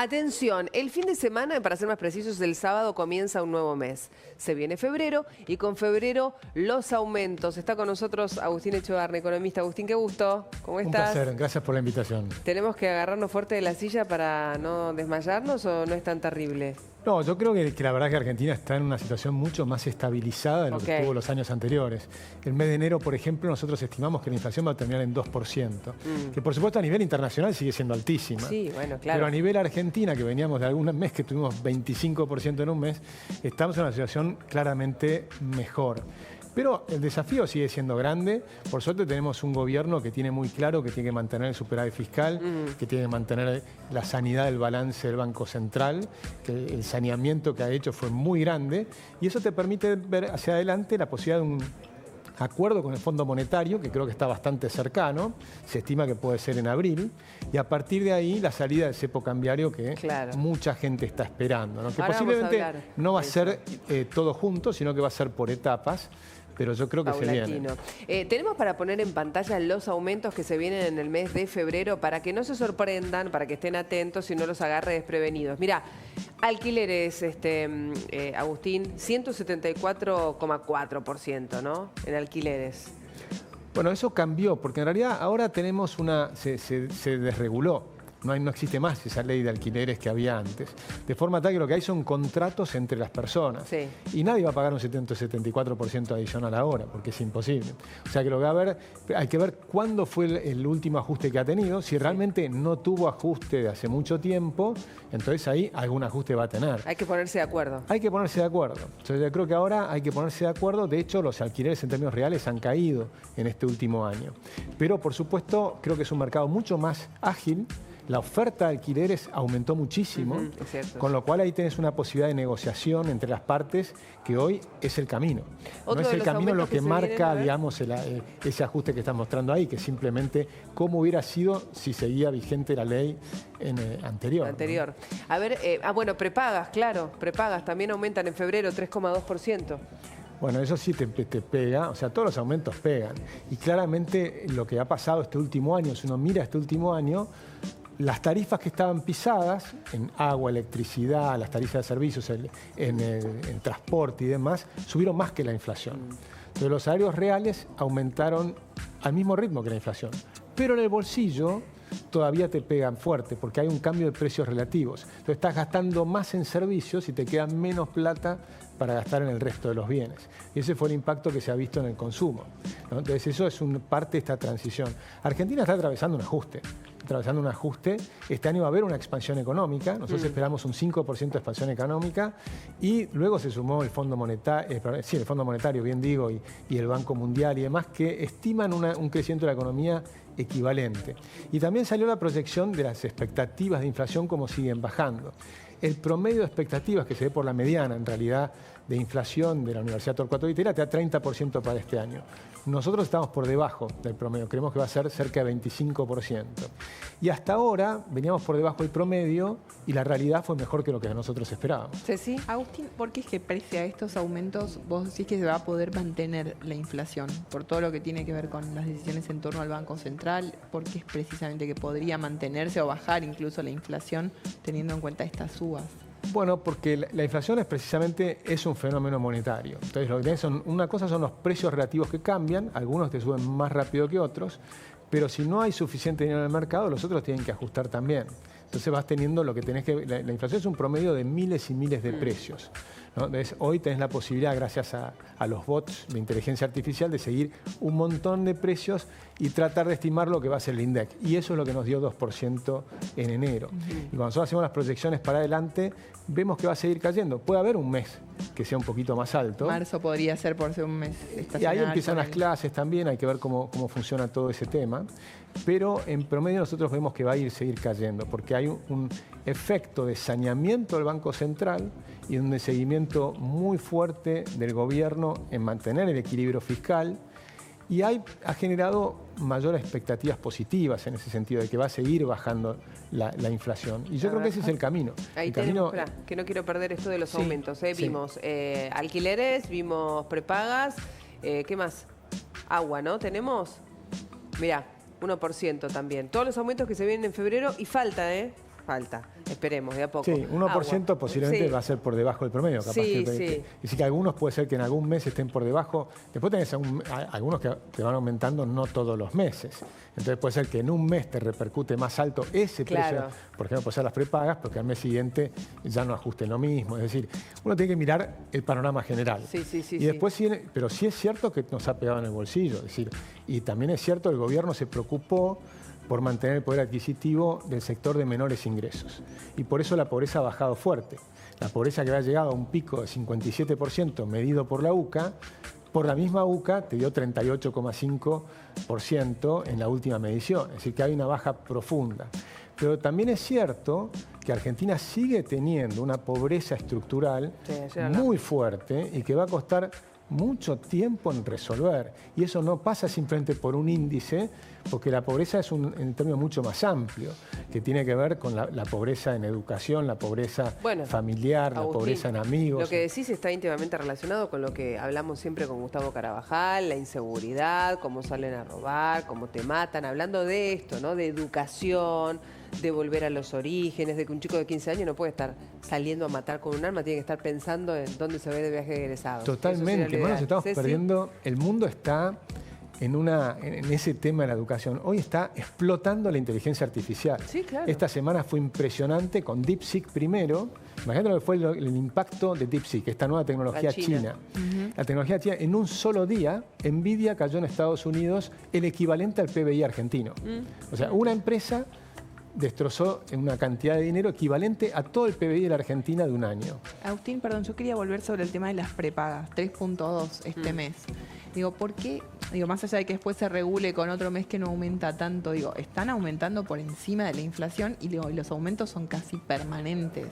Atención, el fin de semana, para ser más precisos, el sábado comienza un nuevo mes. Se viene febrero y con febrero los aumentos. Está con nosotros Agustín Echevarne, economista. Agustín, qué gusto. ¿Cómo estás? Un placer, gracias por la invitación. ¿Tenemos que agarrarnos fuerte de la silla para no desmayarnos o no es tan terrible? No, yo creo que la verdad que Argentina está en una situación mucho más estabilizada de lo que estuvo los años anteriores. El mes de enero, por ejemplo, nosotros estimamos que la inflación va a terminar en 2%, que por supuesto a nivel internacional sigue siendo altísima. Sí, bueno, claro. Pero a nivel Argentina, que veníamos de algún mes que tuvimos 25% en un mes, estamos en una situación claramente mejor. Pero el desafío sigue siendo grande. Por suerte tenemos un gobierno que tiene muy claro que tiene que mantener el superávit fiscal, que tiene que mantener la sanidad del balance del Banco Central, que el saneamiento que ha hecho fue muy grande y eso te permite ver hacia adelante la posibilidad de un acuerdo con el Fondo Monetario, que creo que está bastante cercano, se estima que puede ser en abril, y a partir de ahí la salida del cepo cambiario que mucha gente está esperando, ¿no? Que posiblemente no va a ser todo junto, sino que va a ser por etapas, pero yo creo que se viene. Tenemos para poner en pantalla los aumentos que se vienen en el mes de febrero para que no se sorprendan, para que estén atentos y no los agarre desprevenidos. Mira, alquileres, Agustín, 174,4%, ¿no? En alquileres. Bueno, eso cambió, porque en realidad ahora tenemos se desreguló. No existe más esa ley de alquileres que había antes. De forma tal que lo que hay son contratos entre las personas. Sí. Y nadie va a pagar un 74% adicional ahora, porque es imposible. O sea que lo que va a haber, hay que ver cuándo fue el último ajuste que ha tenido. Si realmente no tuvo ajuste de hace mucho tiempo, entonces ahí algún ajuste va a tener. Hay que ponerse de acuerdo. Hay que ponerse de acuerdo. Entonces yo creo que ahora hay que ponerse de acuerdo. De hecho, los alquileres en términos reales han caído en este último año. Pero, por supuesto, creo que es un mercado mucho más ágil. La oferta de alquileres aumentó muchísimo, con lo cual ahí tenés una posibilidad de negociación entre las partes que hoy es el camino. No es el camino lo que marca, digamos, ese ajuste que estás mostrando ahí, que simplemente cómo hubiera sido si seguía vigente la ley anterior. ¿No? A ver, bueno, prepagas, claro, prepagas también aumentan en febrero 3,2%. Bueno, eso sí te pega, o sea, todos los aumentos pegan. Y claramente lo que ha pasado este último año, si uno mira este último año, las tarifas que estaban pisadas en agua, electricidad, las tarifas de servicios, en transporte y demás, subieron más que la inflación. Entonces los salarios reales aumentaron al mismo ritmo que la inflación. Pero en el bolsillo todavía te pegan fuerte porque hay un cambio de precios relativos. Entonces estás gastando más en servicios y te queda menos plata para gastar en el resto de los bienes. Y ese fue el impacto que se ha visto en el consumo, ¿no? Entonces eso es parte de esta transición. Argentina está atravesando un ajuste. Este año va a haber una expansión económica. Nosotros esperamos un 5% de expansión económica y luego se sumó el Fondo Monetario, el Fondo Monetario, bien digo, y el Banco Mundial y demás, que estiman un crecimiento de la economía equivalente. Y también salió la proyección de las expectativas de inflación, como siguen bajando. El promedio de expectativas que se ve por la mediana, en realidad, de inflación de la Universidad Torcuato Di Itela te da 30% para este año. Nosotros estamos por debajo del promedio, creemos que va a ser cerca de 25%. Y hasta ahora veníamos por debajo del promedio y la realidad fue mejor que lo que nosotros esperábamos. Sí. Agustín, ¿por qué es que pese a estos aumentos vos decís que se va a poder mantener la inflación? Por todo lo que tiene que ver con las decisiones en torno al Banco Central, ¿por qué es precisamente que podría mantenerse o bajar incluso la inflación teniendo en cuenta estas subas? Bueno, porque la inflación es un fenómeno monetario. Entonces, lo que tenés una cosa son los precios relativos que cambian, algunos te suben más rápido que otros, pero si no hay suficiente dinero en el mercado, los otros tienen que ajustar también. Entonces vas teniendo lo que tenés que... La inflación es un promedio de miles y miles de precios, ¿no? Entonces, hoy tenés la posibilidad, gracias a los bots de inteligencia artificial, de seguir un montón de precios y tratar de estimar lo que va a ser el INDEC. Y eso es lo que nos dio 2% en enero. Y cuando nosotros hacemos las proyecciones para adelante, vemos que va a seguir cayendo. Puede haber un mes que sea un poquito más alto. Marzo podría ser por ser un mes estacional. Y ahí empiezan las clases también, hay que ver cómo funciona todo ese tema. Pero en promedio nosotros vemos que va a seguir cayendo, porque hay un efecto de saneamiento del Banco Central y un seguimiento muy fuerte del gobierno en mantener el equilibrio fiscal. Y ha generado mayores expectativas positivas en ese sentido, de que va a seguir bajando la inflación. Y yo creo que ese es el camino. Ahí tenemos, que no quiero perder esto de los aumentos. Vimos alquileres, vimos prepagas, ¿qué más? Agua, ¿no? Tenemos, mirá, 1% también. Todos los aumentos que se vienen en febrero y falta, Falta, esperemos, de a poco. Sí, 1% Agua. posiblemente Sí. va a ser por debajo del promedio. Capaz Sí, que, sí. Es decir, que algunos puede ser que en algún mes estén por debajo. Después tenés algunos que te van aumentando no todos los meses. Entonces puede ser que en un mes te repercute más alto ese Claro. precio, por ejemplo, puede ser las prepagas, porque al mes siguiente ya no ajusten lo mismo. Es decir, uno tiene que mirar el panorama general. Sí, sí, sí, Y después pero sí es cierto que nos ha pegado en el bolsillo. Es decir, y también es cierto que el gobierno se preocupó por mantener el poder adquisitivo del sector de menores ingresos. Y por eso la pobreza ha bajado fuerte. La pobreza que había llegado a un pico de 57% medido por la UCA, por la misma UCA te dio 38,5% en la última medición. Es decir, que hay una baja profunda. Pero también es cierto que Argentina sigue teniendo una pobreza estructural muy fuerte y que va a costar mucho tiempo en resolver. Y eso no pasa simplemente por un índice, porque la pobreza es un término mucho más amplio, que tiene que ver con la pobreza en educación, la pobreza familiar, Agustín, la pobreza en amigos. Lo que decís está íntimamente relacionado con lo que hablamos siempre con Gustavo Carabajal, la inseguridad, cómo salen a robar, cómo te matan, hablando de esto, ¿no? De educación, de volver a los orígenes, de que un chico de 15 años no puede estar saliendo a matar con un arma, tiene que estar pensando en dónde se ve de viaje de egresado. Totalmente, nos estamos perdiendo. El mundo está en ese tema de la educación. Hoy está explotando la inteligencia artificial. Sí, claro. Esta semana fue impresionante con DeepSeek primero. Imagínate lo que fue el impacto de DeepSeek, esta nueva tecnología china. La tecnología china, en un solo día, Nvidia cayó en Estados Unidos el equivalente al PBI argentino. O sea, una empresa destrozó en una cantidad de dinero equivalente a todo el PBI de la Argentina de un año. Agustín, perdón, yo quería volver sobre el tema de las prepagas, 3.2 este mes. Digo, ¿por qué? Digo, más allá de que después se regule con otro mes que no aumenta tanto, digo, están aumentando por encima de la inflación y los aumentos son casi permanentes.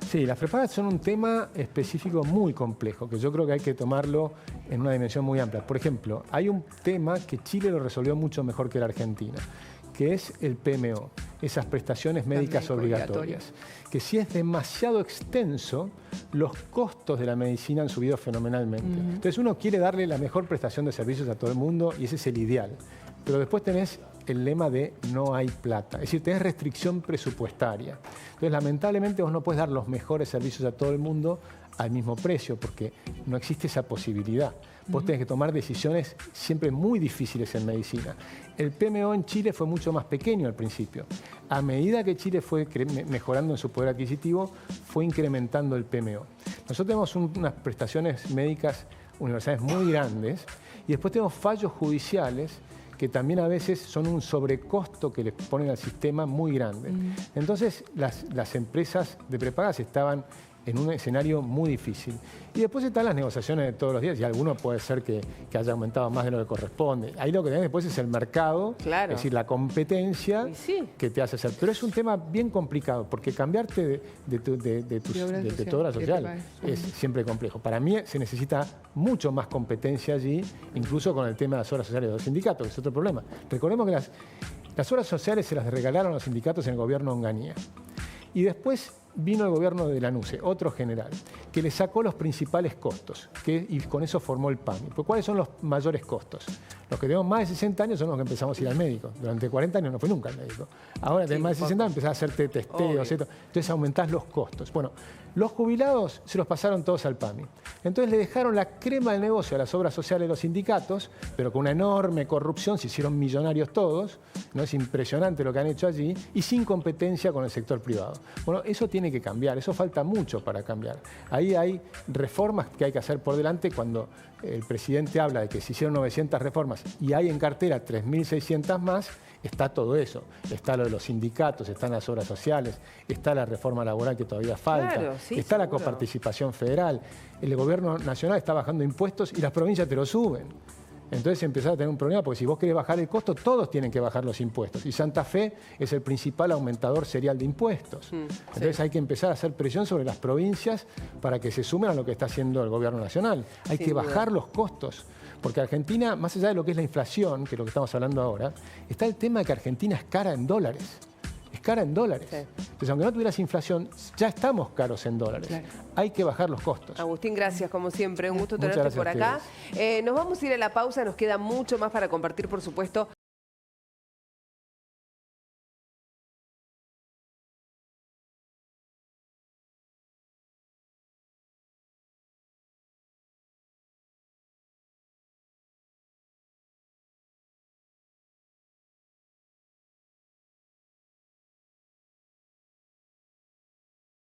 Sí, las prepagas son un tema específico muy complejo, que yo creo que hay que tomarlo en una dimensión muy amplia. Por ejemplo, hay un tema que Chile lo resolvió mucho mejor que la Argentina, que es el PMO, esas prestaciones médicas obligatorias. Que si es demasiado extenso, los costos de la medicina han subido fenomenalmente. Entonces uno quiere darle la mejor prestación de servicios a todo el mundo y ese es el ideal. Pero después tenés el lema de no hay plata, es decir, tenés restricción presupuestaria. Entonces lamentablemente vos no puedes dar los mejores servicios a todo el mundo al mismo precio porque no existe esa posibilidad. Vos tenés que tomar decisiones siempre muy difíciles en medicina. El PMO en Chile fue mucho más pequeño al principio. A medida que Chile fue mejorando en su poder adquisitivo, fue incrementando el PMO. Nosotros tenemos unas prestaciones médicas universales muy grandes y después tenemos fallos judiciales que también a veces son un sobrecosto que les ponen al sistema muy grande. Entonces las empresas de prepagas estaban en un escenario muy difícil. Y después están las negociaciones de todos los días, y alguno puede ser que haya aumentado más de lo que corresponde. Ahí lo que tenés después es el mercado, es decir, la competencia que te hace hacer. Pero es un tema bien complicado, porque cambiarte de tu obra social es siempre complejo. Para mí se necesita mucho más competencia allí, incluso con el tema de las obras sociales de los sindicatos, que es otro problema. Recordemos que las obras sociales se las regalaron a los sindicatos en el gobierno de Onganía. Y después vino el gobierno de Lanuse, otro general, que le sacó los principales costos y con eso formó el PAMI. ¿Pues cuáles son los mayores costos? Los que tenemos más de 60 años son los que empezamos a ir al médico. Durante 40 años no fui nunca al médico. Ahora tenés más de 60 años, empezás a hacerte testeos, entonces aumentás los costos. Bueno, los jubilados se los pasaron todos al PAMI. Entonces le dejaron la crema del negocio a las obras sociales de los sindicatos, pero con una enorme corrupción, se hicieron millonarios todos, ¿no? Es impresionante lo que han hecho allí, y sin competencia con el sector privado. Bueno, eso tiene que cambiar, eso falta mucho para cambiar. Ahí hay reformas que hay que hacer por delante. Cuando el presidente habla de que se hicieron 900 reformas y hay en cartera 3.600 más, está todo eso. Está lo de los sindicatos, están las obras sociales, está la reforma laboral que todavía falta, está la coparticipación federal. El gobierno nacional está bajando impuestos y las provincias te lo suben. Entonces empezás a tener un problema, porque si vos querés bajar el costo, todos tienen que bajar los impuestos. Y Santa Fe es el principal aumentador serial de impuestos. Entonces hay que empezar a hacer presión sobre las provincias para que se sumen a lo que está haciendo el gobierno nacional. Hay que bajar los costos. Porque Argentina, más allá de lo que es la inflación, que es lo que estamos hablando ahora, está el tema de que Argentina es cara en dólares. Es cara en dólares. Entonces, aunque no tuvieras inflación, ya estamos caros en dólares. Hay que bajar los costos. Agustín, gracias como siempre. Un gusto tenerte por acá. Nos vamos a ir a la pausa. Nos queda mucho más para compartir, por supuesto,